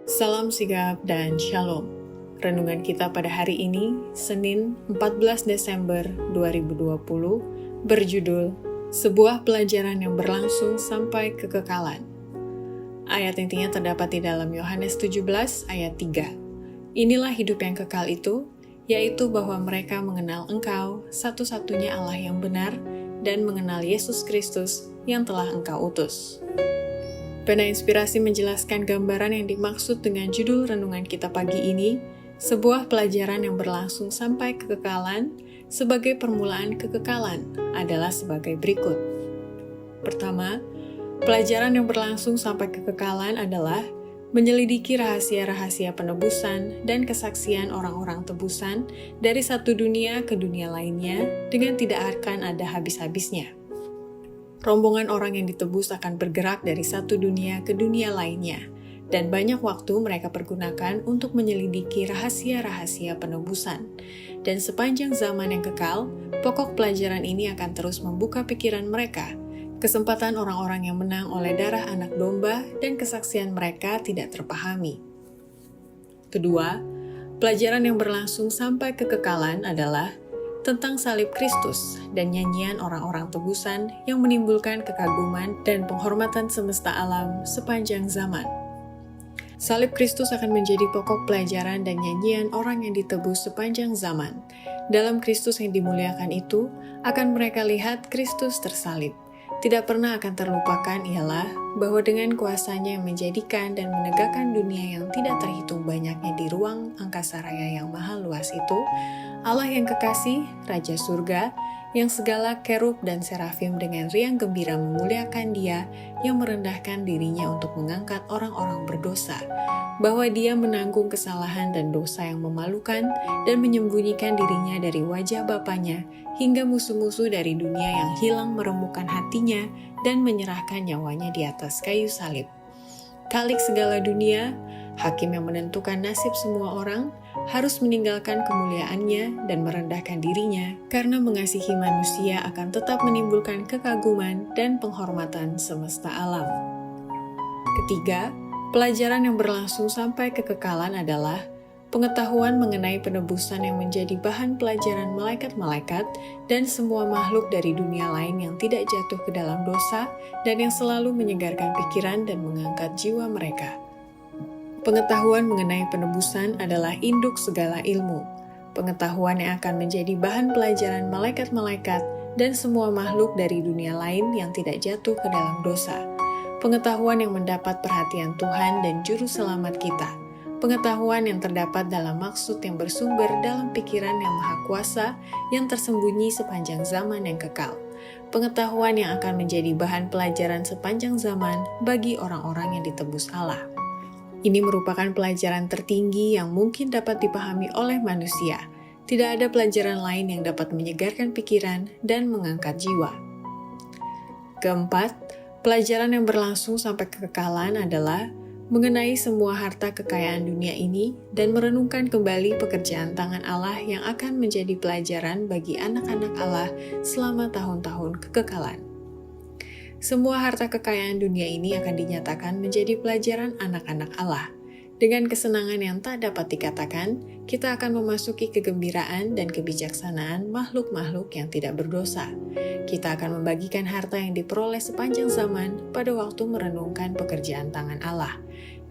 Salam sigap dan shalom. Renungan kita pada hari ini, Senin 14 Desember 2020, berjudul Sebuah Pelajaran yang Berlangsung Sampai Kekekalan. Ayat intinya terdapat di dalam Yohanes 17 ayat 3. Inilah hidup yang kekal itu, yaitu bahwa mereka mengenal Engkau, satu-satunya Allah yang benar, dan mengenal Yesus Kristus yang telah Engkau utus. Pena Inspirasi menjelaskan gambaran yang dimaksud dengan judul renungan kita pagi ini, sebuah pelajaran yang berlangsung sampai kekekalan, sebagai permulaan kekekalan adalah sebagai berikut. Pertama, pelajaran yang berlangsung sampai kekekalan adalah menyelidiki rahasia-rahasia penebusan dan kesaksian orang-orang tebusan dari satu dunia ke dunia lainnya dengan tidak akan ada habis-habisnya. Rombongan orang yang ditebus akan bergerak dari satu dunia ke dunia lainnya, dan banyak waktu mereka pergunakan untuk menyelidiki rahasia-rahasia penebusan. Dan sepanjang zaman yang kekal, pokok pelajaran ini akan terus membuka pikiran mereka. Kesempatan orang-orang yang menang oleh darah anak domba dan kesaksian mereka tidak terpahami. Kedua, pelajaran yang berlangsung sampai kekekalan adalah tentang salib Kristus dan nyanyian orang-orang tebusan yang menimbulkan kekaguman dan penghormatan semesta alam sepanjang zaman. Salib Kristus akan menjadi pokok pelajaran dan nyanyian orang yang ditebus sepanjang zaman. Dalam Kristus yang dimuliakan itu, akan mereka lihat Kristus tersalib. Tidak pernah akan terlupakan ialah bahwa dengan kuasanya yang menjadikan dan menegakkan dunia yang tidak terhitung banyaknya di ruang angkasa raya yang maha luas itu, Allah yang kekasih, Raja Surga, yang segala kerub dan serafim dengan riang gembira memuliakan Dia yang merendahkan dirinya untuk mengangkat orang-orang berdosa, bahwa Dia menanggung kesalahan dan dosa yang memalukan dan menyembunyikan dirinya dari wajah Bapanya hingga musuh-musuh dari dunia yang hilang meremukkan hatinya dan menyerahkan nyawanya di atas kayu salib. Khalik segala dunia, hakim yang menentukan nasib semua orang, harus meninggalkan kemuliaannya dan merendahkan dirinya karena mengasihi manusia akan tetap menimbulkan kekaguman dan penghormatan semesta alam. Ketiga, pelajaran yang berlangsung sampai kekekalan adalah pengetahuan mengenai penebusan yang menjadi bahan pelajaran malaikat-malaikat dan semua makhluk dari dunia lain yang tidak jatuh ke dalam dosa dan yang selalu menyegarkan pikiran dan mengangkat jiwa mereka. Pengetahuan mengenai penebusan adalah induk segala ilmu. Pengetahuan yang akan menjadi bahan pelajaran malaikat-malaikat dan semua makhluk dari dunia lain yang tidak jatuh ke dalam dosa. Pengetahuan yang mendapat perhatian Tuhan dan Juru Selamat kita. Pengetahuan yang terdapat dalam maksud yang bersumber dalam pikiran yang maha kuasa yang tersembunyi sepanjang zaman yang kekal. Pengetahuan yang akan menjadi bahan pelajaran sepanjang zaman bagi orang-orang yang ditebus Allah. Ini merupakan pelajaran tertinggi yang mungkin dapat dipahami oleh manusia. Tidak ada pelajaran lain yang dapat menyegarkan pikiran dan mengangkat jiwa. Keempat, pelajaran yang berlangsung sampai kekekalan adalah mengenai semua harta kekayaan dunia ini dan merenungkan kembali pekerjaan tangan Allah yang akan menjadi pelajaran bagi anak-anak Allah selama tahun-tahun kekekalan. Semua harta kekayaan dunia ini akan dinyatakan menjadi pelajaran anak-anak Allah. Dengan kesenangan yang tak dapat dikatakan, kita akan memasuki kegembiraan dan kebijaksanaan makhluk-makhluk yang tidak berdosa. Kita akan membagikan harta yang diperoleh sepanjang zaman pada waktu merenungkan pekerjaan tangan Allah.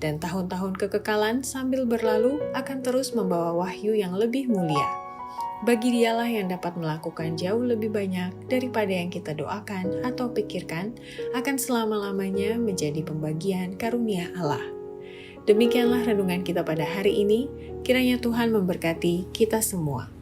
Dan tahun-tahun kekekalan sambil berlalu akan terus membawa wahyu yang lebih mulia. Bagi Dialah yang dapat melakukan jauh lebih banyak daripada yang kita doakan atau pikirkan akan selama-lamanya menjadi pembagian karunia Allah. Demikianlah renungan kita pada hari ini, kiranya Tuhan memberkati kita semua.